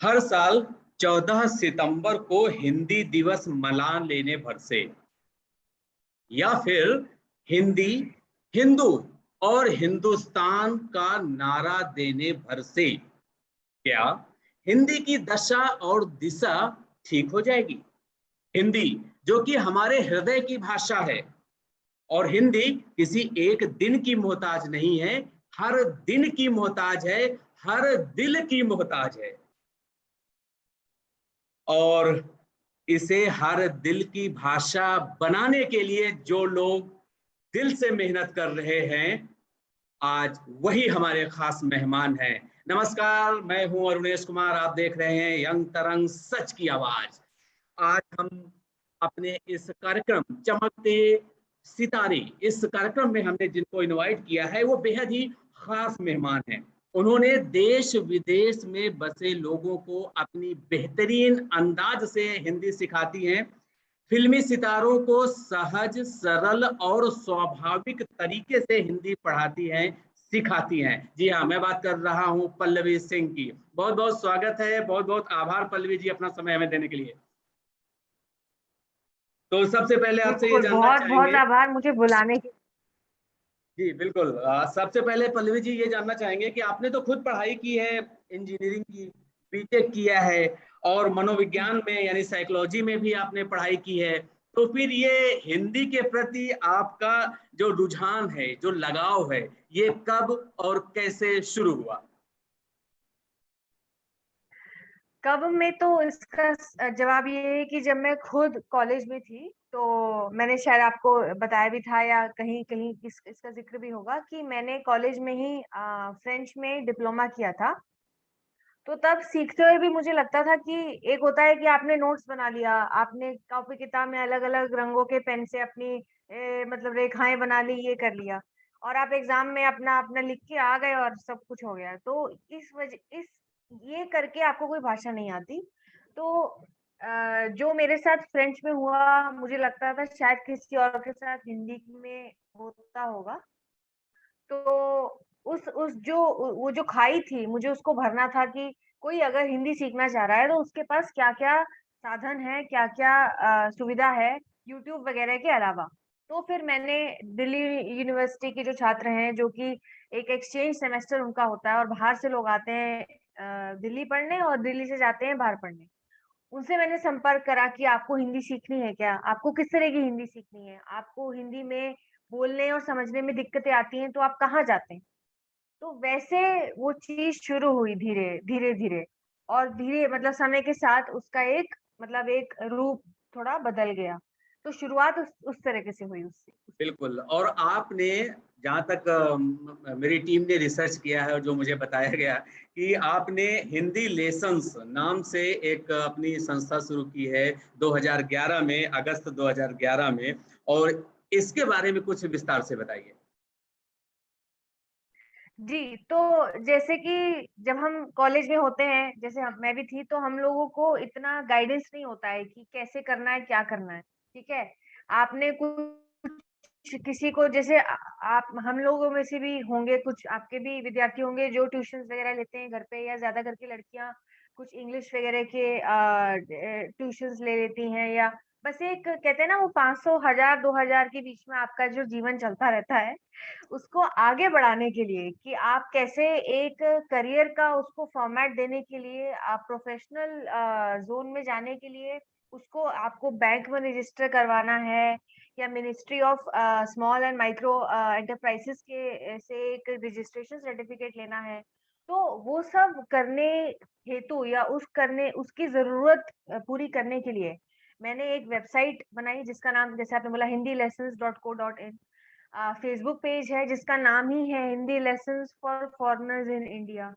हर साल 14 सितंबर को हिंदी दिवस मना लेने भर से, या फिर हिंदी, हिंदू और हिंदुस्तान का नारा देने भर से क्या हिंदी की दशा और दिशा ठीक हो जाएगी? हिंदी जो कि हमारे हृदय की भाषा है, और हिंदी किसी एक दिन की मोहताज नहीं है, हर दिन की मोहताज है, हर दिल की मोहताज है। और इसे हर दिल की भाषा बनाने के लिए जो लोग दिल से मेहनत कर रहे हैं, आज वही हमारे खास मेहमान हैं। नमस्कार, मैं हूं अरुणेश कुमार, आप देख रहे हैं यंग तरंग सच की आवाज। आज हम अपने इस कार्यक्रम चमकते सितारे, इस कार्यक्रम में हमने जिनको इनवाइट किया है वो बेहद ही खास मेहमान हैं। उन्होंने देश विदेश में बसे लोगों को अपनी बेहतरीन अंदाज से हिंदी सिखाती हैं। फिल्मी सितारों को सहज, सरल और स्वाभाविक तरीके से हिंदी पढ़ाती हैं, सिखाती हैं। जी हाँ, मैं बात कर रहा हूं पल्लवी सिंह की। बहुत बहुत स्वागत है, बहुत बहुत आभार पल्लवी जी अपना समय हमें देने के लिए। तो सबसे पहले आपसे ये बिल्कुल, जानना बहुत बहुत चाहेंगे। आभार मुझे बुलाने के। जी बिल्कुल, सबसे पहले पल्लवी जी ये जानना चाहेंगे कि आपने तो खुद पढ़ाई की है, इंजीनियरिंग की, बीटेक किया है, और मनोविज्ञान में यानी साइकोलॉजी में भी आपने पढ़ाई की है। तो फिर ये हिंदी के प्रति आपका जो रुझान है, जो लगाव है, ये कब और कैसे शुरू हुआ? कब में तो इसका जवाब ये है कि जब मैं खुद कॉलेज में थी, तो मैंने शायद आपको बताया भी था या कहीं-कहीं इसका ज़िक्र भी होगा कि मैंने कॉलेज में ही फ्रेंच में डिप्लोमा किया था। तो तब सीखते हुए भी मुझे लगता था कि एक होता है कि आपने नोट्स बना लिया, आपने कॉपी किताब में अलग-अलग रंगों के पेन से अपनी मतलब रेखाएँ बना ली, ये कर लिया और आप एग्ज़ाम में अपना-अपना लिख के आ गए और सब कुछ हो गया। तो इस ये करके आपको कोई भाषा नहीं आती। तो जो मेरे साथ फ्रेंच में हुआ, मुझे लगता था शायद किसी और के साथ हिंदी में होता होगा। तो उस जो वो जो खाई थी, मुझे उसको भरना था कि कोई अगर हिंदी सीखना चाह रहा है, तो उसके पास क्या-क्या साधन है, क्या-क्या सुविधा है, यूट्यूब वगैरह के अलावा। तो फिर मैंने दिल्ली यूनिवर्सिटी के जो छात्र हैं, जो कि एक एक्सचेंज सेमेस्टर उनका होता है और बाहर से लोग आते हैं दिल्ली पढ़ने और दिल्ली से जाते हैं बाहर पढ़ने। उनसे मैंने संपर्क करा कि आपको हिंदी सीखनी है क्या? आपको किस तरह की हिंदी सीखनी है? आपको हिंदी में बोलने और समझने में दिक्कतें आती हैं, तो आप कहाँ जाते हैं? तो वैसे वो चीज़ शुरू हुई धीरे-धीरे और धीरे मतलब समय के साथ उसका एक मतलब एक रूप थोड़ा बदल गया। तो शुरुआत उस तरीके से हुई उससे। बिल्कुल। और आपने, जहाँ तक मेरी टीम ने रिसर्च किया है और जो मुझे बताया गया, कि आपने हिंदी लेसन्स नाम से एक अपनी संस्था शुरू की है 2011 में, अगस्त 2011 में, और इसके बारे में कुछ विस्तार से बताइए। जी, तो जैसे कि जब हम कॉलेज में होते हैं, जैसे मैं भी थी, तो हम लोगों को इतना गाइडेंस नहीं होता है कि कैसे करना है, क्या करना है, ठीक है? आपने कुछ किसी को जैसे आप हम लोगों में से भी होंगे, कुछ आपके भी विद्यार्थी होंगे जो ट्यूशन्स वगैरह लेते हैं घर पे या ज़्यादा करके लड़कियाँ कुछ इंग्लिश वगैरह के ट्यूशन्स ले लेती हैं या बस एक कहते हैं ना वो 500, 1000, 2000 के बीच में आपका जो जीवन चलता रहता है, उसको आगे बढ़ाने के लिए कि आप कैसे एक करियर का उसको फॉर्मेट देने के लिए आप प्रोफेशनल ज़ोन में जाने के लिए उसको आपको बैंक में रजिस्टर करवाना है या ministry of small and micro enterprises के से एक रजिस्ट्रेशन सर्टिफिकेट लेना है। तो वो सब करने हेतु या उस करने उसकी ज़रूरत पूरी करने के लिए मैंने एक वेबसाइट बनाई जिसका नाम जैसे आपने बोला hindilessons.co.in फेसबुक पेज है जिसका नाम ही है Hindi lessons for foreigners in India.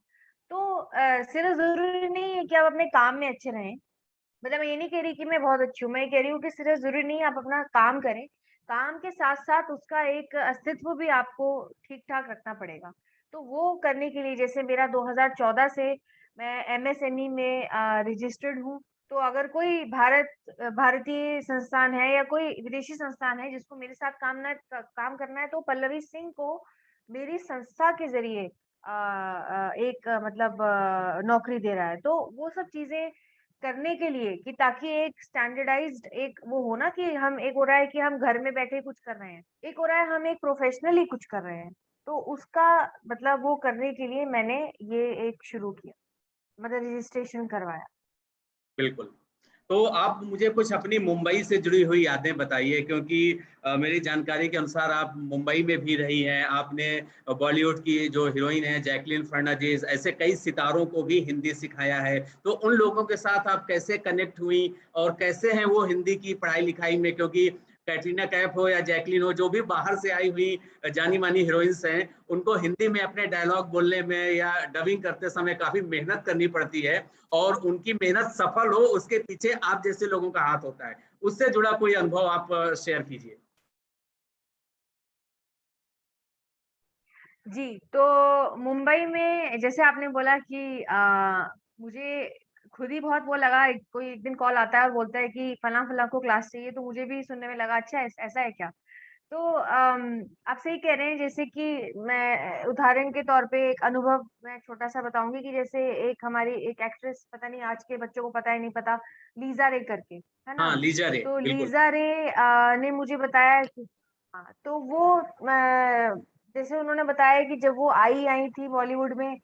तो सिर्फ ज़रूरी नहीं है कि आप अपने काम में अच्छे रहें। मतलब मैं ये नहीं कह रही कि मैं बहुत अच्छी हूँ, मैं ये कह रही हूँ कि सिर्फ ज़रूरी नहीं है आप अपना काम करें। काम के साथ-साथ उसका एक अस्तित्व भी आपको ठीक-ठाक रखना पड़ेगा। तो वो करने के लिए जैसे मेरा 2014 से मैं एमएसएमई में रजिस्टर्ड हूँ। तो अगर कोई भारतीय संस्थान है या कोई विदेशी संस्थान है जिसको मेरे साथ काम करना है तो पल्लवी सिंह को मेरी संस्था के ज़रिए एक मतलब नौकरी दे रहा है। तो वो सब चीज़ें करने के लिए कि ताकि एक स्टैंडर्डाइज्ड एक वो हो ना कि हम एक हो रहा है कि हम घर में बैठे कुछ कर रहे हैं, एक हो रहा है हम एक प्रोफेशनली कुछ कर रहे हैं। तो उसका मतलब वो करने के लिए मैंने ये एक शुरू किया, मतलब रजिस्ट्रेशन करवाया। बिल्कुल। तो आप मुझे कुछ अपनी मुंबई से जुड़ी हुई यादें बताइए, क्योंकि मेरी जानकारी के अनुसार आप मुंबई में भी रही हैं। आपने बॉलीवुड की जो हीरोइन है जैकलीन फर्नांडीज, ऐसे कई सितारों को भी हिंदी सिखाया है। तो उन लोगों के साथ आप कैसे कनेक्ट हुई और कैसे हैं वो हिंदी की पढ़ाई लिखाई में? क्योंकि कैटरीना कैफ हो या जैकलीन हो, जो भी बाहर से आई हुई जानी मानी हीरोइंस हैं, उनको हिंदी में अपने डायलॉग बोलने में या डबिंग करते समय काफी मेहनत करनी पड़ती है, और उनकी मेहनत सफल हो उसके पीछे आप जैसे लोगों का हाथ होता है। उससे जुड़ा कोई अनुभव आप शेयर कीजिए। जी, तो मुंबई में जैसे आपने बोला कि मुझे खुद ही बहुत वो लगा, कोई एक दिन कॉल आता है और बोलता है कि फलाँ-फलाँ को क्लास चाहिए, तो मुझे भी सुनने में लगा अच्छा ऐसा है क्या? तो आप सही कह रहे हैं, जैसे कि मैं उदाहरण के तौर पे एक अनुभव मैं छोटा-सा बताऊँगी कि जैसे एक हमारी एक एक्ट्रेस, पता नहीं आज के बच्चों को पता है नहीं पता, लीज़ा रे करके, है ना? हाँ, लीजा रे, तो बिल्कुल। लीज़ा रे ने मुझे बताया कि हाँ, तो वो जैसे उन्होंने बताया कि जब वो आई थी बॉलीवुड में,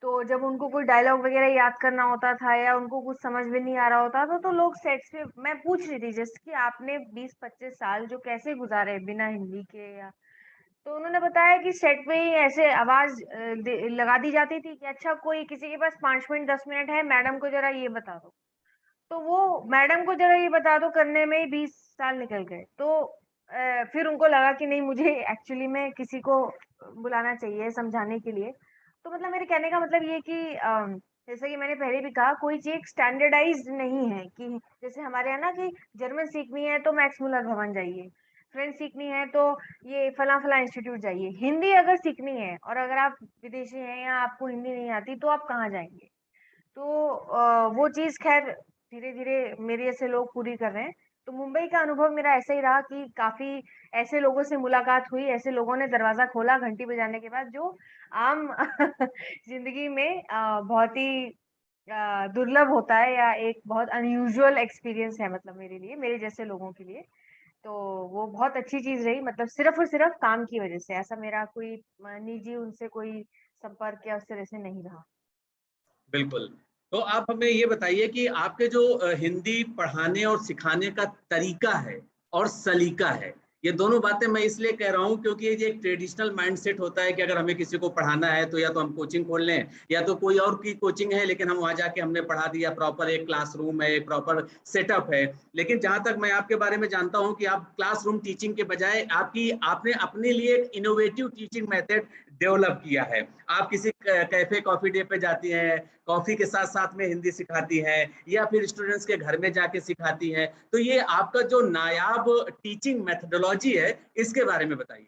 तो जब उनको कोई डायलॉग वगैरह याद करना होता था या उनको कुछ समझ में नहीं आ रहा होता था, तो लोग सेट्स पे मैं पूछ रही थी जैसे कि आपने 20-25 साल जो कैसे गुज़ारे बिना हिंदी के या तो उन्होंने बताया कि सेट पे ही ऐसे आवाज़ लगा दी जाती थी कि अच्छा कोई किसी के पास 5 मिनट 10 मिनट है, मैडम को ज़रा ये बता दो। तो वो मैडम को ज़रा ये बता दो करने में ही 20 साल निकल गए। तो फिर उनको लगा कि नहीं मुझे एक्चुअली में किसी को बुलाना चाहिए समझाने के लिए। तो मतलब मेरे कहने का मतलब ये कि जैसे कि मैंने पहले भी कहा कोई चीज़ स्टैंडर्डाइज़्ड नहीं है कि जैसे हमारे यहाँ ना कि जर्मन सीखनी है तो मैक्स मुलर भवन जाइए, फ्रेंच सीखनी है तो ये फलाँ-फलाँ इंस्टीट्यूट जाइए। हिंदी अगर सीखनी है और अगर आप विदेशी हैं या आपको हिंदी नहीं आती तो आप कहाँ जाएँगे? तो वो चीज़ ख़ैर धीरे-धीरे मेरे जैसे लोग पूरी कर रहे हैं। तो मुंबई का अनुभव मेरा ऐसा ही रहा कि काफ़ी ऐसे लोगों से मुलाकात हुई, ऐसे लोगों ने दरवाज़ा खोला घंटी बजाने के बाद जो आम ज़िंदगी में बहुत ही दुर्लभ होता है या एक बहुत अनयूजुअल एक्सपीरियंस है मतलब मेरे लिए, मेरे जैसे लोगों के लिए। तो वो बहुत अच्छी चीज़ रही मतलब सिर्फ़ और सिर्फ़ काम की वज़ह से, ऐसा मेरा कोई निजी उनसे कोई संपर्क या उस तरह से नहीं रहा। बिल्कुल। तो आप हमें ये बताइए कि आपके जो हिंदी पढ़ाने और सिखाने का तरीका है और सलीका है, ये दोनों बातें मैं इसलिए कह रहा हूँ क्योंकि ये एक ट्रेडिशनल माइंडसेट होता है कि अगर हमें किसी को पढ़ाना है तो या तो हम कोचिंग खोल लें, या तो कोई और की कोचिंग है लेकिन हम वहाँ जाके हमने पढ़ा दिया, प्रॉपर एक क्लासरूम है, एक प्रॉपर सेटअप है। लेकिन जहाँ तक मैं आपके बारे में जानता हूँ कि आप क्लासरूम टीचिंग के बजाय आपने अपने लिए एक इनोवेटिव टीचिंग मेथड डेवलप किया है। आप किसी कैफे कॉफी डे पे जाती हैं, कॉफी के साथ साथ में हिंदी सिखाती हैं, या फिर स्टूडेंट्स के घर में जाके सिखाती हैं। तो ये आपका जो नायाब टीचिंग मेथोडोलॉजी है, इसके बारे में बताइए।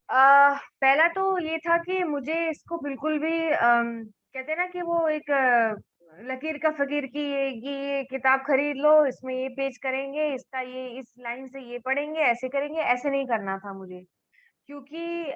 पहला तो ये था कि मुझे इसको बिल्कुल भी कहते हैं ना कि वो एक लकीर का फ़कीर की ये किताब खरीद लो, इसमें ये पेज करेंगे, इसका ये इस लाइन से ये पढ़ेंगे, ऐसे नहीं करना था मुझे। क्योंकि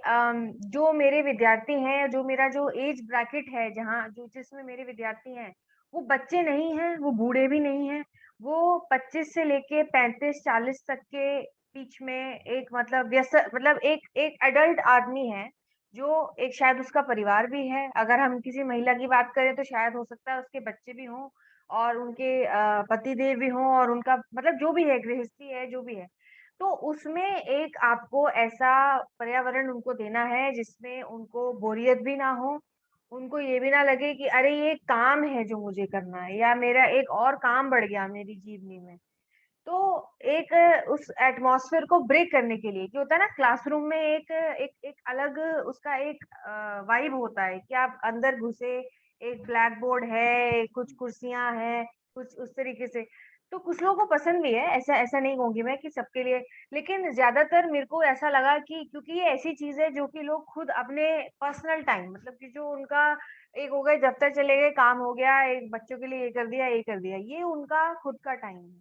जो मेरे विद्यार्थी हैं, जो मेरा जो एज ब्रैकेट है जहाँ जो जिसमें मेरे विद्यार्थी हैं, वो बच्चे नहीं हैं, वो बूढ़े भी नहीं हैं। वो 25 से लेके 35-40 तक के बीच में एक मतलब मतलब एक एक एडल्ट आदमी है, जो एक शायद उसका परिवार भी है। अगर हम किसी महिला की बात करें तो शायद हो सकता है उसके बच्चे भी हों और उनके पतिदेव भी हों और उनका मतलब जो भी है गृहस्थी है, जो भी है। तो उसमें एक आपको ऐसा पर्यावरण उनको देना है जिसमें उनको बोरियत भी ना हो, उनको ये भी ना लगे कि अरे ये काम है जो मुझे करना है या मेरा एक और काम बढ़ गया मेरी जीवनी में। तो एक उस एटमॉस्फेयर को ब्रेक करने के लिए कि होता है ना क्लासरूम में एक एक एक अलग उसका एक वाइब होता है कि आप अंदर घुसे, एक ब्लैक बोर्ड है, कुछ कुर्सियाँ हैं, कुछ उस तरीके से। तो कुछ लोगों को पसंद भी है, ऐसा ऐसा नहीं कहूँगी मैं कि सबके लिए, लेकिन ज़्यादातर मेरे को ऐसा लगा कि क्योंकि ये ऐसी चीज़ है जो कि लोग खुद अपने पर्सनल टाइम मतलब कि जो उनका एक हो गए दफ्तर चले गए, काम हो गया, एक बच्चों के लिए ये कर दिया, ये उनका खुद का टाइम है।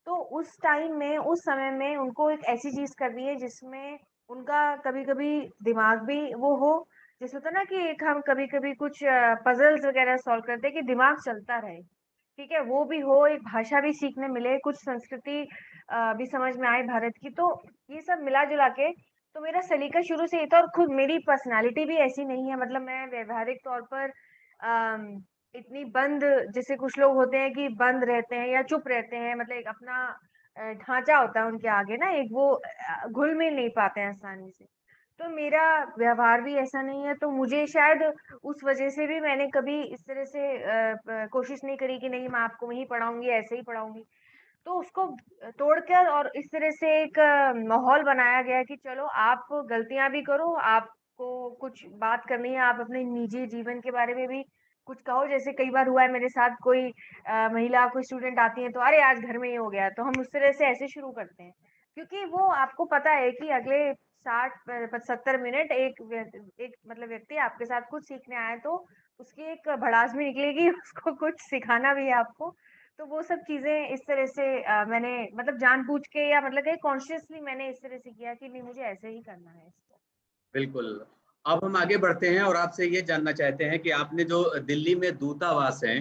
तो उस टाइम में, उस समय में उनको एक ऐसी चीज़ करनी है जिसमें उनका कभी-कभी दिमाग भी वो हो, जैसे होता है ना कि एक हम कभी-कभी कुछ पज़ल्स वगैरह सॉल्व करते हैं कि दिमाग चलता रहे, ठीक है? वो भी हो, एक भाषा भी सीखने मिले, कुछ संस्कृति भी समझ में आए भारत की, तो ये सब मिला-जुला के तो मेरा सलीका शुरू से ये था और खुद मेरी पर्सनैलिटी भी ऐसी नहीं है, मतलब मैं व्यावहारिक तौर पर इतनी बंद, जैसे कुछ लोग होते हैं कि बंद रहते हैं या चुप रहते हैं, मतलब एक अपना ढाँचा होता है उनके आगे ना, एक वो घुल-मिल नहीं पाते हैं आसानी से। तो मेरा व्यवहार भी ऐसा नहीं है, तो मुझे शायद उस वज़ह से भी मैंने कभी इस तरह से कोशिश नहीं करी कि नहीं मैं आपको वहीं पढ़ाऊँगी, ऐसे ही पढ़ाऊँगी। तो उसको तोड़कर और इस तरह से एक माहौल बनाया गया कि चलो आप गलतियाँ भी करो, आपको कुछ बात करनी है, आप अपने निजी जीवन के बारे में भी कुछ कहो। जैसे कई बार हुआ है मेरे साथ, कोई महिला, कोई स्टूडेंट आती है तो अरे आज घर में ये हो गया, तो हम उस तरह से ऐसे शुरू करते हैं। क्योंकि वो आपको पता है कि अगले 60 70 मिनट एक मतलब व्यक्ति आपके साथ कुछ सीखने आया है, तो उसकी एक भड़ास भी निकलेगी, उसको कुछ सिखाना भी है आपको। तो वो सब चीज़ें इस तरह से मैंने मतलब जानबूझ के या मतलब कि कॉन्शियसली मैंने इस तरह से किया कि नहीं मुझे ऐसे ही करना है इसको। बिल्कुल। अब हम आगे बढ़ते हैं और आपसे ये जानना चाहते हैं कि आपने जो दिल्ली में दूतावास है,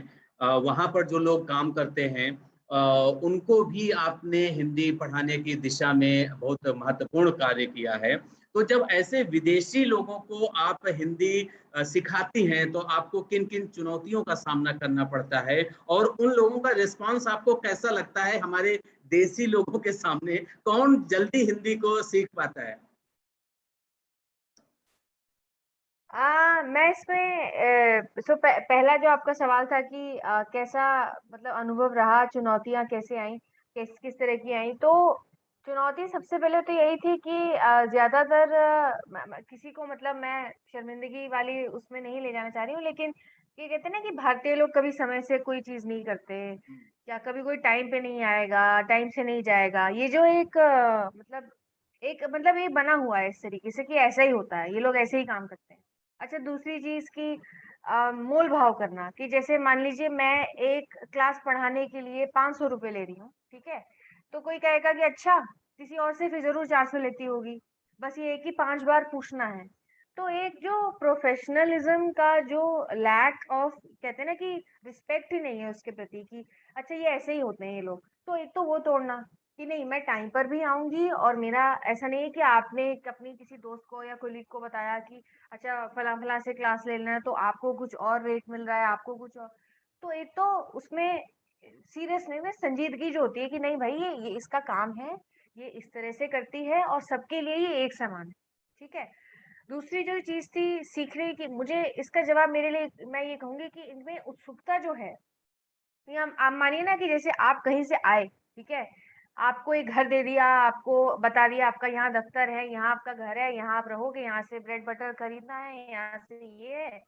वहाँ पर जो लोग काम करते हैं, अ, उनको भी आपने हिंदी पढ़ाने की दिशा में बहुत महत्वपूर्ण कार्य किया है। तो जब ऐसे विदेशी लोगों को आप हिंदी सिखाती हैं, तो आपको किन-किन चुनौतियों का सामना करना पड़ता है? और उन लोगों का रिस्पॉन्स आपको कैसा लगता है? हमारे देसी लोगों के सामने कौन जल्दी हिंदी को सीख पाता है? मैं इसमें पहला जो आपका सवाल था कि कैसा मतलब अनुभव रहा, चुनौतियाँ कैसे आईं, किस तरह की आईं? तो चुनौती सबसे पहले तो यही थी कि ज़्यादातर किसी को मतलब मैं शर्मिंदगी वाली उसमें नहीं ले जाना चाह रही हूँ, लेकिन ये कहते हैं ना कि भारतीय लोग कभी समय से कोई चीज़ नहीं करते, या कभी कोई टाइम पे नहीं आएगा, टाइम से नहीं जाएगा। ये जो मतलब ये बना हुआ है इस तरीके से कि ऐसा ही होता है, ये लोग ऐसे ही काम करते हैं। अच्छा, दूसरी चीज़ कि मोल-भाव करना कि जैसे मान लीजिए मैं एक क्लास पढ़ाने के लिए ₹500 ले रही हूँ, ठीक है? तो कोई कहेगा कि अच्छा, किसी और से फिर ज़रूर 400 लेती होगी, बस ये है कि 5 बार पूछना है। तो एक जो प्रोफ़ेशनलिज़्म का जो लैक ऑफ कहते हैं ना कि रिस्पेक्ट ही नहीं है उसके प्रति कि अच्छा ये ऐसे ही होते हैं ये लोग। तो एक तो वो तोड़ना कि नहीं मैं टाइम पर भी आऊँगी और मेरा ऐसा नहीं है कि आपने अपनी किसी दोस्त को या कोलीग को बताया कि अच्छा फलाँ-फलाँ से क्लास ले लेना तो आपको कुछ और रेट मिल रहा है, आपको कुछ और। तो एक तो उसमें सीरियसनेस में संजीदगी जो होती है कि नहीं भाई ये इसका काम है, ये इस तरह से करती है और सबके लिए ये एक समान है, ठीक है? दूसरी जो चीज़ थी सीखने की, मुझे इसका जवाब मेरे लिए मैं ये कहूँगी कि इनमें उत्सुकता जो है, ये हम आप मानिए ना कि जैसे आप कहीं से आए, ठीक है? आपको एक घर दे दिया, आपको बता दिया आपका यहाँ दफ़्तर है, यहाँ आपका घर है, यहाँ आप रहोगे, यहाँ से ब्रेड बटर खरीदना है, यहाँ से ये है,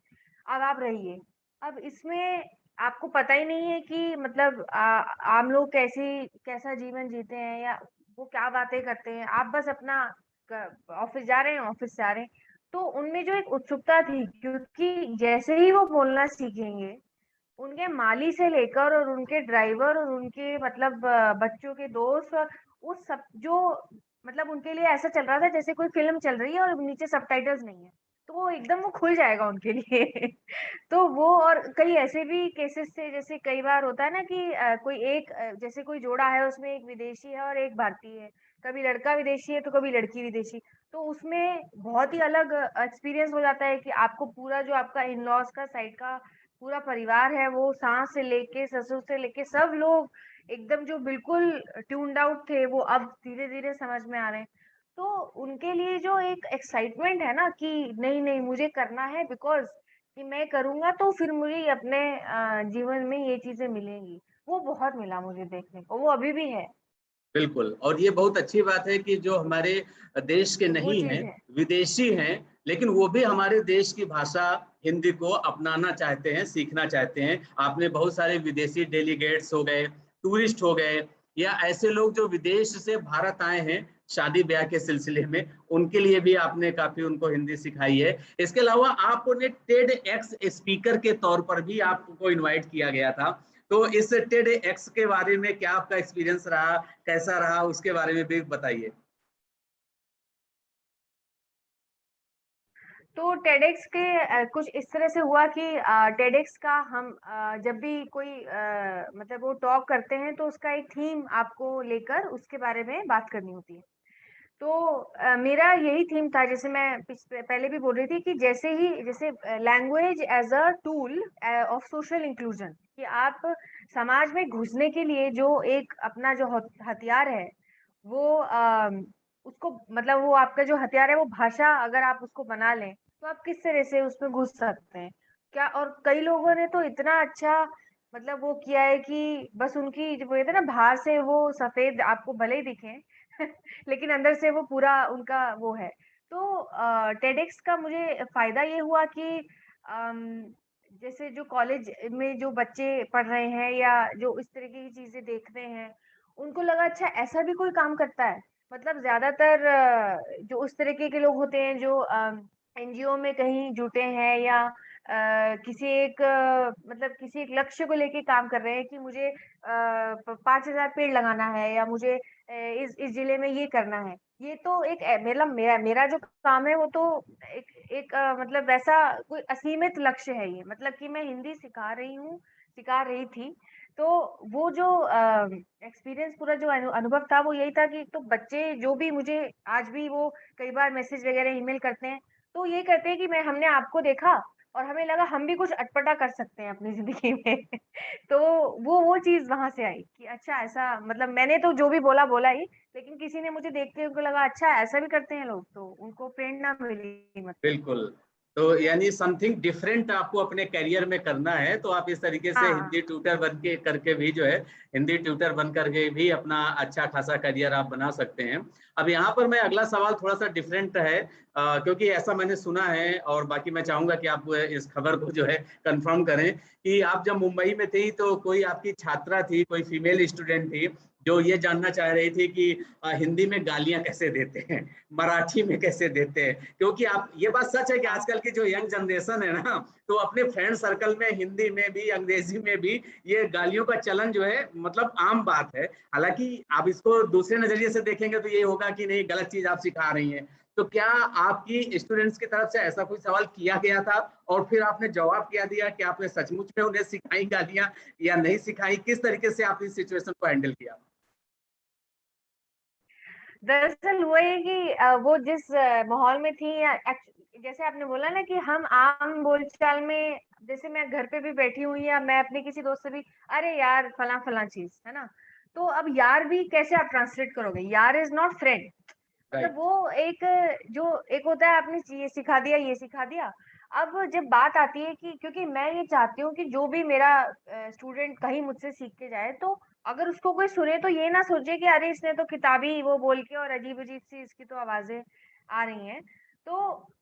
अब आप रहिए। अब इसमें आपको पता ही नहीं है कि मतलब आम लोग कैसा जीवन जीते हैं या वो क्या बातें करते हैं। आप बस अपना क ऑफ़िस जा रहे हैं, ऑफ़िस से आ रहे हैं। तो उनमें जो एक उत्सुकता थी क्योंकि जैसे ही वो बोलना सीखेंगे, उनके माली से लेकर और उनके ड्राइवर और उनके मतलब बच्चों के दोस्त और वो सब जो मतलब उनके लिए ऐसा चल रहा था जैसे कोई फ़िल्म चल रही है और नीचे सबटाइटल्स नहीं है। तो वो एकदम वो खुल जाएगा उनके लिए। तो वो और कई ऐसे भी केसेस थे जैसे कई बार होता है ना कि कोई एक जैसे कोई जोड़ा है उसमें एक विदेशी है और एक भारतीय है। कभी लड़का विदेशी है तो कभी लड़की विदेशी। तो उसमें बहुत ही अलग एक्सपीरियंस हो जाता है कि आपको पूरा जो आपका इन-लॉज़ का साइड का पूरा परिवार है वो सास से लेके ससुर से लेके सब लोग एकदम जो बिल्कुल ट्यून्ड आउट थे वो अब धीरे-धीरे समझ में आ रहे हैं। तो उनके लिए जो एक एक्साइटमेंट है ना कि नहीं, नहीं मुझे करना है बिकॉज़ कि मैं करूँगा तो फिर मुझे ये अपने जीवन में ये चीज़ें मिलेंगी। वो बहुत मिला मुझे देखने को, वो अभी भी है, बिल्कुल, और ये बहुत अच्छी बात है कि जो हमारे देश के वो नहीं हैं, चीज़ है। विदेशी हैं, लेकिन वो भी हमारे देश की भाषा हिंदी को अपनाना चाहते हैं, सीखना चाहते हैं। आपने बहुत सारे विदेशी डेलीगेट्स हो गए, टूरिस्ट हो गए, या ऐसे लोग जो विदेश से भारत आए हैं शादी-ब्याह के सिलसिले में, उनके लिए भी आपने काफ़ी उनको हिंदी सिखाई है। इसके अलावा आपने टेड एक्स स्पीकर के तौर पर भी आपको इनवाइट किया गया था। तो इस टेड एक्स के बारे में क्या आपका एक्सपीरियंस रहा, कैसा रहा, उसके बारे में भी बताइए? तो टेडेक्स के कुछ इस तरह से हुआ कि टेडेक्स का हम जब भी कोई मतलब वो टॉक करते हैं तो उसका एक थीम आपको लेकर उसके बारे में बात करनी होती है। तो मेरा यही थीम था, जैसे मैं पहले भी बोल रही थी कि जैसे language as a tool of social inclusion, कि आप समाज में घुसने के लिए जो एक अपना जो हथियार है वो उसको मतलब वो आपका जो हथियार है वो भाषा अगर आप उसको बना लें तो आप किस तरह से उसमें घुस सकते हैं क्या। और कई लोगों ने तो इतना अच्छा मतलब वो किया है कि बस उनकी जो कहते हैं ना, बाहर से वो सफेद आपको भले ही दिखे लेकिन अंदर से वो पूरा उनका वो है। तो टेडेक्स का मुझे फायदा ये हुआ कि जैसे जो कॉलेज में जो बच्चे पढ़ रहे हैं या जो इस तरीके की चीजें देख रहे हैं, उनको लगा अच्छा ऐसा भी कोई काम करता है। मतलब ज्यादातर जो उस तरीके के लोग होते हैं जो एनजीओ में कहीं जुटे हैं या किसी एक मतलब किसी एक लक्ष्य को लेके काम कर रहे हैं कि मुझे 5,000 पेड़ लगाना है या मुझे इस जिले में ये करना है। ये तो एक मतलब मेरा जो काम है वो तो एक मतलब वैसा कोई असीमित लक्ष्य है ये, मतलब कि मैं हिंदी सिखा रही हूँ, सिखा रही थी। तो वो जो एक्सपीरियंस पूरा जो अनुभव था वो यही था कि तो बच्चे जो भी मुझे आज भी वो कई बार मैसेज वगैरह ईमेल करते हैं तो ये कहते हैं कि मैं हमने आपको देखा और हमें लगा हम भी कुछ अटपटा कर सकते हैं अपनी जिंदगी में तो वो चीज वहां से आई कि अच्छा ऐसा, मतलब मैंने तो जो भी बोला बोला ही, लेकिन किसी ने मुझे देख के उनको लगा अच्छा ऐसा भी करते हैं लोग, तो उनको प्रेरणा मिली मतलब। बिल्कुल। तो यानी समथिंग डिफरेंट आपको अपने करियर में करना है, तो आप इस तरीके से हाँ हिंदी ट्यूटर बन के करके भी जो है, हिंदी ट्यूटर बन करके भी अपना अच्छा खासा करियर आप बना सकते हैं। अब यहाँ पर मैं अगला सवाल थोड़ा सा डिफरेंट है, क्योंकि ऐसा मैंने सुना है, और बाकी मैं चाहूंगा कि आप इस खबर को जो है कंफर्म करें कि आप जब मुंबई में थी तो कोई आपकी छात्रा थी, कोई फीमेल स्टूडेंट थी जो ये जानना चाह रही थी कि हिंदी में गालियां कैसे देते हैं, मराठी में कैसे देते हैं। क्योंकि आप, ये बात सच है कि हाँ आजकल की जो यंग जनरेशन है ना, तो अपने फ्रेंड सर्कल में हिंदी में भी अंग्रेजी में भी ये गालियों का चलन जो है मतलब आम बात है। हालांकि आप इसको दूसरे नजरिए से देखेंगे तो ये होगा कि नहीं, गलत चीज आप सिखा रही हैं। तो क्या आपकी स्टूडेंट्स की तरफ से ऐसा कोई सवाल किया गया था और फिर आपने जवाब क्या दिया कि आपने सचमुच में उन्हें सिखाई गालियां या नहीं सिखाई? किस तरीके से आप इस सिचुएशन को हैंडल किया? दरअसल हुआ ये कि वो जिस माहौल में थी या जैसे आपने बोला ना कि हम आम बोलचाल में, जैसे मैं घर पे भी बैठी हुई या मैं अपने किसी दोस्त से भी अरे यार फला फला चीज है ना, तो अब यार भी कैसे आप ट्रांसलेट करोगे, यार इज नॉट फ्रेंड। मतलब राइट। वो एक जो एक होता है आपने ये सिखा दिया ये सिखा दिया। अब जब बात आती है कि क्योंकि मैं ये चाहती हूँ कि जो भी मेरा स्टूडेंट कहीं मुझसे सीख के जाए तो अगर उसको कोई सुने तो ये ना सोचे कि अरे इसने तो किताबी वो बोल के और अजीब अजीब सी इसकी तो आवाजें आ रही हैं। तो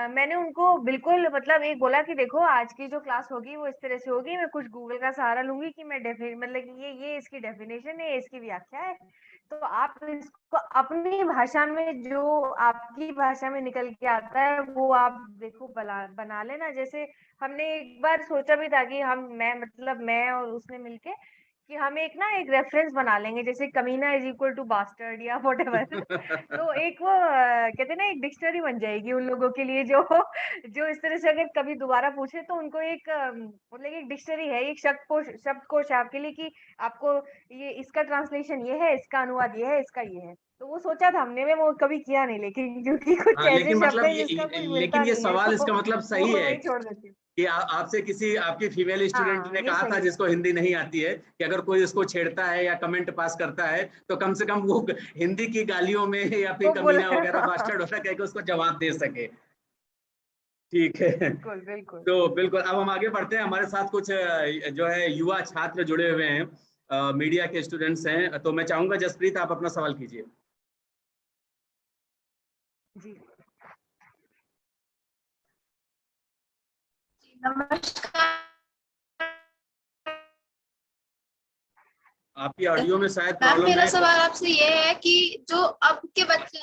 मैंने उनको बिल्कुल मतलब एक बोला कि देखो आज की जो क्लास होगी वो इस तरह से होगी, मैं कुछ गूगल का सहारा लूंगी कि मैं मतलब कि ये इसकी डेफिनेशन है, ये इसकी व्याख्या है। तो आप इसको अपनी भाषा में जो आपकी भाषा में निकल के आता है वो आप देखो बना लेना। जैसे हमने एक बार सोचा भी था कि मैं और उसने मिलके कि हम एक रेफरेंस बना लेंगे, जैसे कमीना इज इक्वल टू बास्टर्ड या व्हाटएवर तो एक वो कहते हैं ना एक डिक्शनरी बन जाएगी उन लोगों के लिए जो जो इस तरह से अगर कभी दोबारा पूछे तो उनको एक मतलब एक डिक्शनरी है, एक शब्दकोश है आपके लिए कि आपको ये इसका ट्रांसलेशन ये है, इसका अनुवाद ये है, इसका ये है। तो वो सोचा था हमने में वो कभी किया नहीं, लेकिन क्योंकि कुछ हाँ, ऐसे लेकिन शब्द मतलब है जिसका कुछ लेकिन मिलता ये नहीं है सवाल तो इसका मतलब वो सही है वही छोड़ देती हूँ। कि आपसे किसी आपकी फीमेल स्टूडेंट हाँ ने ये कहा था सही है। जिसको हिंदी नहीं आती है कि अगर कोई इसको छेड़ता है या कमेंट पास करता है तो कम से कम वो हिंदी की गालियों में या फिर वो कमीना बोला वगैरह बास्टर्ड वगैरह कह के उसको जवाब दे सके। ठीक है। बिल्कुल बिल्कुल। तो बिल्कुल, अब हम आगे बढ़ते हैं। हमारे साथ कुछ जो है युवा छात्र जुड़े हुए हैं, मीडिया के स्टूडेंट्स हैं, तो मैं चाहूंगा जसप्रीत आप अपना सवाल कीजिए। जी नमस्कार आपकी ऑडियो में शायद मैम, प्रॉब्लम मेरा है। सवाल आपसे ये है कि जो अब के बच्चे,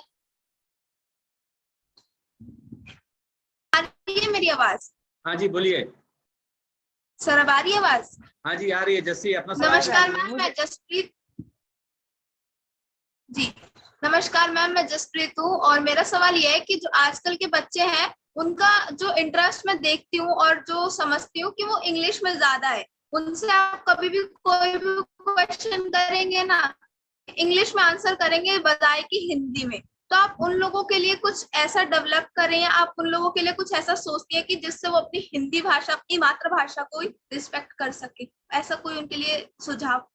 आ रही है मेरी आवाज? हाँ जी बोलिए। सर अब आ रही है आवाज? हाँ जी आ रही है, जस्सी अपना सवाल आवाज आ नमस्कार रही है मैम, मुझे। मैं जसप्रीत जी। नमस्कार मैम, मैं जसप्रीत हूँ और मेरा सवाल ये है कि जो आजकल के बच्चे हैं उनका जो इंटरेस्ट मैं देखती हूँ और जो समझती हूँ कि वो इंग्लिश में ज्यादा है। उनसे आप कभी भी कोई भी क्वेश्चन करेंगे ना, इंग्लिश में आंसर करेंगे बजाय कि हिंदी में। तो आप उन लोगों के लिए कुछ ऐसा डेवलप करें, या आप उन लोगों के लिए कुछ ऐसा सोचती है कि जिससे वो अपनी हिंदी भाषा, अपनी मातृभाषा को रिस्पेक्ट कर सके। ऐसा कोई उनके लिए सुझाव?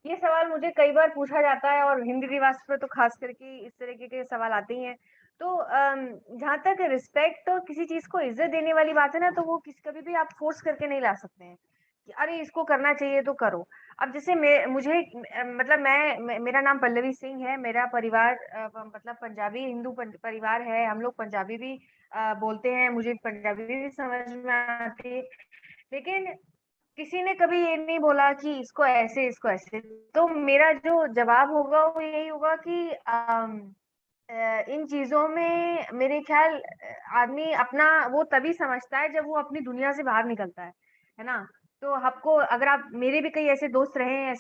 ये सवाल मुझे कई बार पूछा जाता है और हिंदी दिवस पे तो खास करके इस तरीके के सवाल आते ही हैं। तो जहाँ तक रिस्पेक्ट और किसी चीज को इज्जत देने वाली बात है ना, तो वो कभी भी आप फोर्स करके नहीं ला सकते हैं कि अरे इसको करना चाहिए तो करो। अब जैसे मतलब मेरा नाम पल्लवी सिंह है, मेरा परिवार मतलब पंजाबी हिंदू परिवार है, हम लोग पंजाबी भी बोलते हैं, मुझे पंजाबी भी समझ में आती है। लेकिन किसी ने कभी ये नहीं बोला कि इसको ऐसे। तो मेरा जो जवाब होगा वो यही होगा कि इन चीजों में मेरे ख्याल आदमी अपना वो तभी समझता है जब वो अपनी दुनिया से बाहर निकलता है ना। तो आपको अगर आप मेरे भी कई ऐसे दोस्त रहे हैं,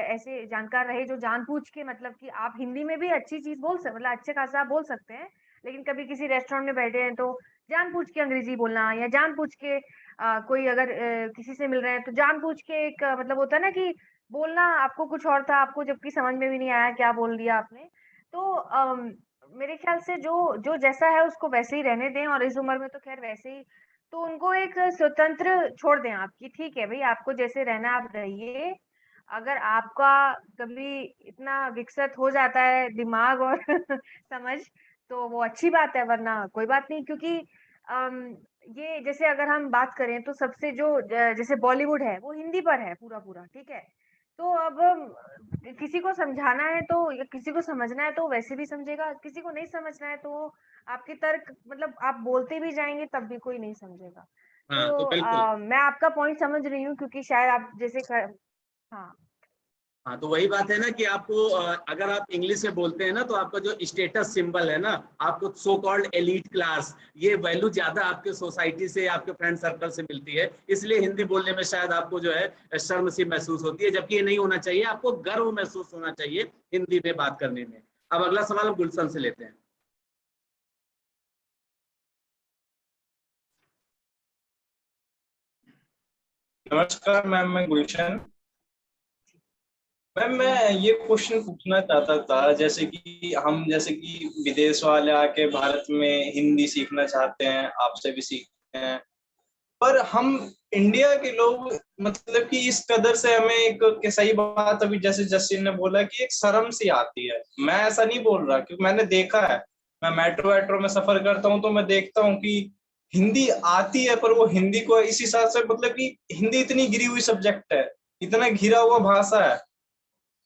ऐसे जानकार रहे जो जानबूझ के मतलब कि आप हिंदी में भी अच्छी चीज मतलब अच्छे खासा आप बोल सकते हैं, लेकिन कभी किसी रेस्टोरेंट में बैठे हैं तो जानबूझ के अंग्रेजी बोलना, या जानबूझ के कोई अगर किसी से मिल रहे हैं तो जानबूझ के एक मतलब होता है ना कि बोलना आपको कुछ और था, आपको जबकि समझ में भी नहीं आया क्या बोल दिया आपने। तो मेरे ख्याल से जो जो जैसा है उसको वैसे ही रहने दें, और इस उम्र में तो खैर वैसे ही। तो उनको एक स्वतंत्र छोड़ दें आप कि ठीक है भाई, आपको जैसे रहना आप रहिए। अगर आपका कभी इतना विकसित हो जाता है दिमाग और समझ, तो वो अच्छी बात है, वरना कोई बात नहीं। क्योंकि ये जैसे अगर हम बात करें तो सबसे जो जैसे बॉलीवुड है वो हिंदी पर है पूरा पूरा, ठीक है। तो अब किसी को समझाना है तो या किसी को समझना है तो वैसे भी समझेगा, किसी को नहीं समझना है तो आपके तर्क मतलब आप बोलते भी जाएंगे तब भी कोई नहीं समझेगा। हाँ, तो तो बिल्कुल। मैं आपका पॉइंट समझ रही हूँ, क्योंकि शायद आप हाँ। हाँ, तो वही बात है ना कि आपको अगर आप इंग्लिश में बोलते हैं ना, तो आपका जो स्टेटस सिंबल है ना, आपको सो कॉल्ड एलीट क्लास, ये वैल्यू ज्यादा आपके सोसाइटी से, आपके फ्रेंड सर्कल से मिलती है। इसलिए हिंदी बोलने में शायद आपको जो है शर्म सी महसूस होती है, जबकि ये नहीं होना चाहिए। आपको गर्व महसूस होना चाहिए हिंदी में बात करने में। अब अगला सवाल हम गुलशन से लेते हैं। नमस्कार मैम, मैं गुलशन। मैम मैं ये क्वेश्चन पूछना चाहता था, जैसे कि विदेश वाले आके भारत में हिंदी सीखना चाहते हैं, आपसे भी सीखते हैं, पर हम इंडिया के लोग मतलब कि इस कदर से हमें एक सही बात अभी जैसे जस्टिन ने बोला कि एक शर्म सी आती है। मैं ऐसा नहीं बोल रहा, क्योंकि मैंने देखा है, मैं मेट्रो वेट्रो में सफर करता हूँ तो मैं देखता हूँ कि हिंदी आती है, पर वो हिंदी को इस हिसाब से मतलब कि हिंदी इतनी गिरी हुई सब्जेक्ट है, इतना घिरा हुआ भाषा है,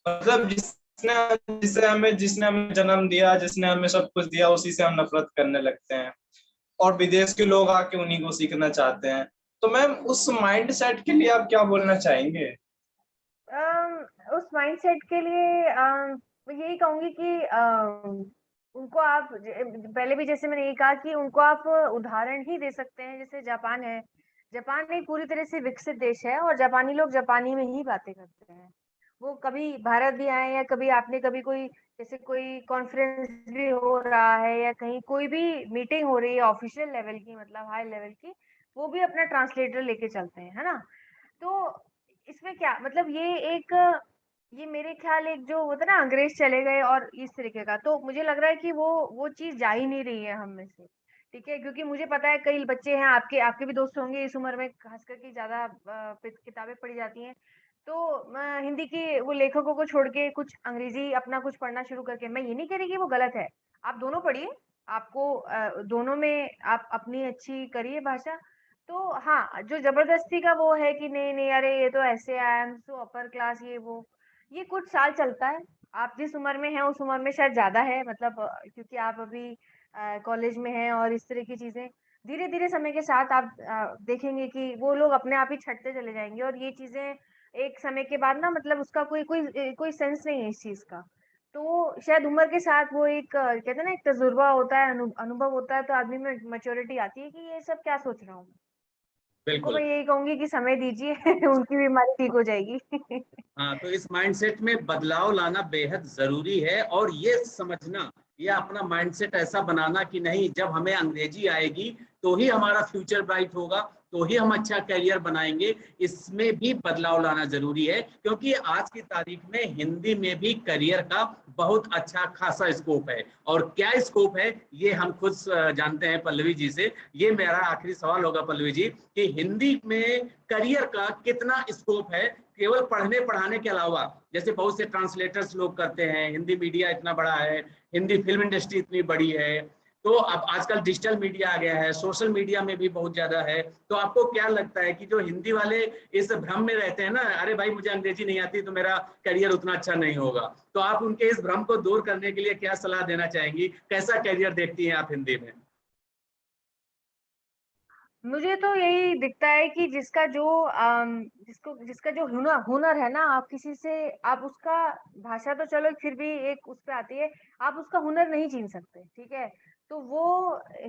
मतलब जिसने हमें जन्म दिया, जिसने हमें सब कुछ दिया, उसी से हम नफरत करने लगते हैं, और विदेश के लोग आके उन्हीं को सीखना चाहते हैं। तो मैम उस माइंड सेट के लिए आप क्या बोलना चाहेंगे? उस माइंडसेट के लिए मैं यही कहूंगी कि उनको आप पहले भी जैसे मैंने यही कहा कि उनको आप उदाहरण ही दे सकते हैं। जैसे जापान है, जापान एक पूरी तरह से विकसित देश है और जापानी लोग जापानी में ही बातें करते हैं। वो कभी भारत भी आए, या कभी आपने कभी कोई जैसे कोई कॉन्फ्रेंस भी हो रहा है या कहीं कोई भी मीटिंग हो रही है ऑफिशियल लेवल की, मतलब हाई लेवल की, वो भी अपना ट्रांसलेटर लेके चलते हैं, है ना। तो इसमें क्या मतलब ये मेरे ख्याल एक जो होता है ना अंग्रेज चले गए और इस तरीके का, तो मुझे लग रहा है कि वो चीज जा ही नहीं रही है हम में से। ठीक है, क्योंकि मुझे पता है कई बच्चे हैं, आपके आपके भी दोस्त होंगे इस उम्र में, खास करके ज्यादा किताबें पढ़ी जाती हैं। तो हिंदी की वो लेखकों को छोड़ के कुछ अंग्रेजी अपना कुछ पढ़ना शुरू करके, मैं ये नहीं कह रही कि वो गलत है, आप दोनों पढ़िए। आपको दोनों में आप अपनी अच्छी करिए भाषा। तो हाँ, जो ज़बरदस्ती का वो है कि नहीं, नहीं, अरे ये तो ऐसे I am so upper class, ये कुछ साल चलता है। आप जिस उम्र में हैं उस उम्र में शायद ज़्यादा है, मतलब क्योंकि आप अभी कॉलेज में हैं और इस तरह की चीज़ें। धीरे-धीरे समय के साथ आप देखेंगे कि वो लोग अपने आप ही छँटते चले जाएँगे, और ये चीज़ें एक समय के बाद ना मतलब उसका कोई सेंस नहीं है इस चीज़ का। तो शायद उम्र के साथ वो एक कहते हैं ना एक तजुर्बा होता है, अनुभव होता है, तो आदमी में मैच्योरिटी आती है कि ये सब क्या सोच रहा हूँ। तो मैं यही कहूंगी कि समय दीजिए उनकी बीमारी ठीक हो जाएगी। हाँ, तो इस माइंडसेट में बदलाव लाना बेहद जरूरी है, और ये समझना, ये अपना माइंडसेट ऐसा बनाना कि नहीं, जब हमें अंग्रेजी आएगी तो ही हमारा फ्यूचर ब्राइट होगा, तो ही हम अच्छा करियर बनाएंगे। इसमें भी बदलाव लाना जरूरी है, क्योंकि आज की तारीख में हिंदी में भी करियर का बहुत अच्छा खासा स्कोप है। और क्या स्कोप है ये हम खुद जानते हैं पल्लवी जी से। ये मेरा आखिरी सवाल होगा पल्लवी जी, कि हिंदी में करियर का कितना स्कोप है, केवल पढ़ने पढ़ाने के अलावा? जैसे बहुत से ट्रांसलेटर्स लोग करते हैं, हिंदी मीडिया इतना बड़ा है, हिंदी फिल्म इंडस्ट्री इतनी बड़ी है, तो अब आजकल डिजिटल मीडिया आ गया है, सोशल मीडिया में भी बहुत ज्यादा है। तो आपको क्या लगता है कि जो हिंदी वाले इस भ्रम में रहते हैं ना, अरे भाई मुझे अंग्रेजी नहीं आती तो मेरा करियर उतना अच्छा नहीं होगा, तो आप उनके इस भ्रम को दूर करने के लिए क्या सलाह देना चाहेंगी? कैसा करियर देखती हैं आप हिंदी में? मुझे तो यही दिखता है कि जिसका जो हुनर हुनर है ना, आप किसी से, आप उसका भाषा तो चलो फिर भी एक उस पे आती है, आप उसका हुनर नहीं छीन सकते, ठीक है? तो वो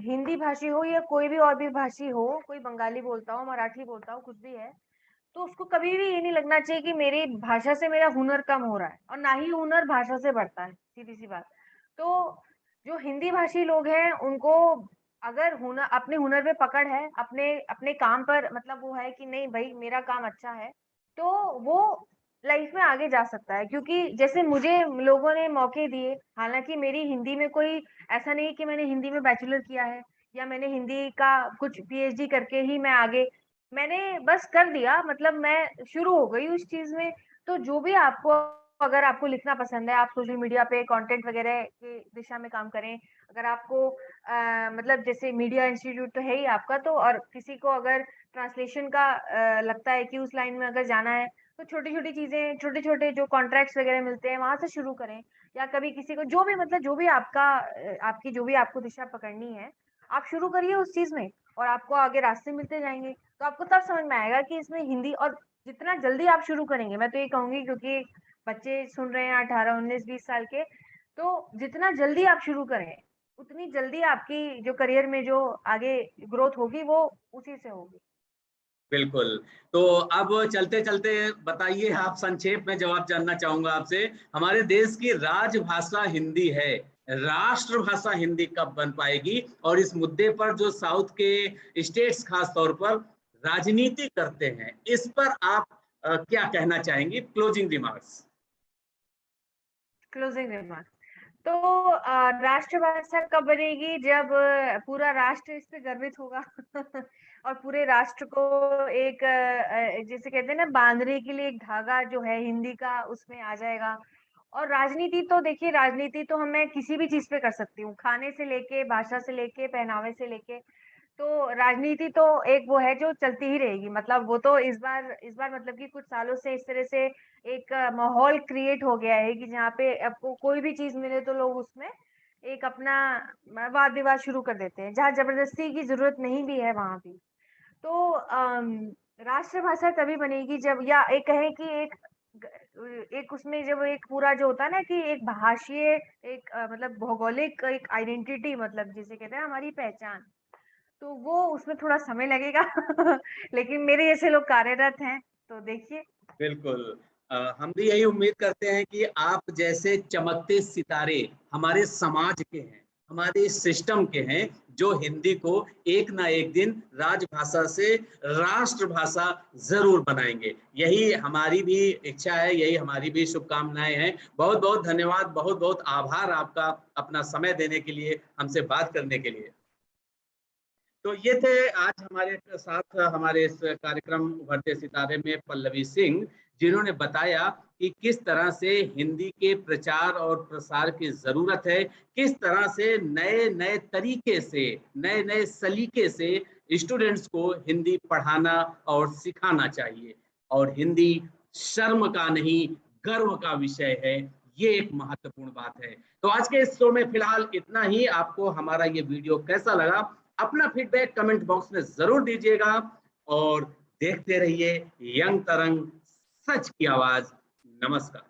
हिंदी भाषी हो या कोई भी और भी भाषी हो, कोई बंगाली बोलता हो, मराठी बोलता हो, कुछ भी है, तो उसको कभी भी ये नहीं लगना चाहिए कि मेरी भाषा से मेरा हुनर कम हो रहा है, और ना ही हुनर भाषा से बढ़ता है, सीधी सी बात। तो जो हिंदी भाषी लोग हैं उनको अगर हुनर, अपने हुनर पे पकड़ है, अपने अपने काम पर मतलब वो है कि नहीं भाई मेरा काम अच्छा है, तो वो लाइफ में आगे जा सकता है। क्योंकि जैसे मुझे लोगों ने मौके दिए, हालांकि मेरी हिंदी में कोई ऐसा नहीं कि मैंने हिंदी में बैचलर किया है या मैंने हिंदी का कुछ पीएचडी करके ही मैं आगे, मैंने बस कर दिया, मतलब मैं शुरू हो गई उस चीज में। तो जो भी आपको, अगर आपको लिखना पसंद है, आप सोशल मीडिया पे कंटेंट वगैरह की दिशा में काम करें। अगर आपको मतलब जैसे मीडिया इंस्टीट्यूट तो है ही आपका, तो और किसी को अगर ट्रांसलेशन का लगता है कि उस लाइन में अगर जाना है, तो छोटी छोटी चीजें, छोटे छोटे जो कॉन्ट्रैक्ट्स वगैरह मिलते हैं वहां से शुरू करें। या कभी किसी को जो भी, मतलब जो भी आपका आपकी जो भी आपको दिशा पकड़नी है, आप शुरू करिए उस चीज में, और आपको आगे रास्ते मिलते जाएंगे। तो आपको तब समझ में आएगा कि इसमें हिंदी, और जितना जल्दी आप शुरू करेंगे, मैं तो ये कहूंगी, क्योंकि बच्चे सुन रहे हैं 18 19 20 साल के, तो जितना जल्दी आप शुरू करें, उतनी जल्दी आपकी जो करियर में जो आगे ग्रोथ होगी वो उसी से होगी। बिल्कुल। तो अब चलते चलते बताइए, आप संक्षेप में जवाब जानना चाहूंगा आपसे, हमारे देश की राजभाषा हिंदी है, राष्ट्रभाषा हिंदी कब बन पाएगी? और इस मुद्दे पर जो साउथ के स्टेट्स खास तौर पर राजनीति करते हैं, इस पर आप क्या कहना चाहेंगी? Closing remarks. क्लोजिंग रिमार्क, तो राष्ट्रभाषा कब बनेगी? जब पूरा राष्ट्र इस पे गर्वित होगा और पूरे राष्ट्र को एक जैसे कहते हैं ना, बांधने के लिए एक धागा जो है हिंदी का उसमें आ जाएगा। और राजनीति तो देखिए, राजनीति तो हम, मैं किसी भी चीज पे कर सकती हूँ, खाने से लेके, भाषा से लेके, पहनावे से लेके। तो राजनीति तो एक वो है जो चलती ही रहेगी, मतलब वो तो इस बार मतलब कि कुछ सालों से इस तरह से एक माहौल क्रिएट हो गया है कि जहाँ पे आपको कोई भी चीज मिले तो लोग उसमें एक अपना वाद विवाद शुरू कर देते हैं, जहाँ जबरदस्ती की जरूरत नहीं भी है वहां भी। तो राष्ट्रभाषा तभी बनेगी जब, या एक कहें कि एक उसमें जब एक पूरा जो होता है ना कि एक भाषीय, एक मतलब भौगोलिक एक आइडेंटिटी, मतलब जिसे कहते हैं हमारी पहचान, तो वो उसमें थोड़ा समय लगेगा लेकिन मेरे जैसे लोग कार्यरत हैं, तो देखिए। बिल्कुल। हम भी यही उम्मीद करते हैं कि आप जैसे चमकते सितारे हमारे समाज के हैं, हमारे सिस्टम के हैं, जो हिंदी को एक ना एक दिन राजभाषा से राष्ट्रभाषा जरूर बनाएंगे। यही हमारी भी इच्छा है, यही हमारी भी शुभकामनाएं हैं। बहुत बहुत धन्यवाद, बहुत बहुत आभार आपका अपना समय देने के लिए, हमसे बात करने के लिए। तो ये थे आज हमारे साथ, हमारे इस कार्यक्रम उभरते सितारे में पल्लवी सिंह, जिन्होंने बताया कि किस तरह से हिंदी के प्रचार और प्रसार की जरूरत है, किस तरह से नए नए तरीके से, नए नए सलीके से स्टूडेंट्स को हिंदी पढ़ाना और सिखाना चाहिए। और हिंदी शर्म का नहीं, गर्व का विषय है, ये एक महत्वपूर्ण बात है। तो आज के इस शो में फिलहाल इतना ही। आपको हमारा ये वीडियो कैसा लगा, अपना फीडबैक कमेंट बॉक्स में जरूर दीजिएगा, और देखते रहिए यंग तरंग, सच की आवाज। नमस्कार।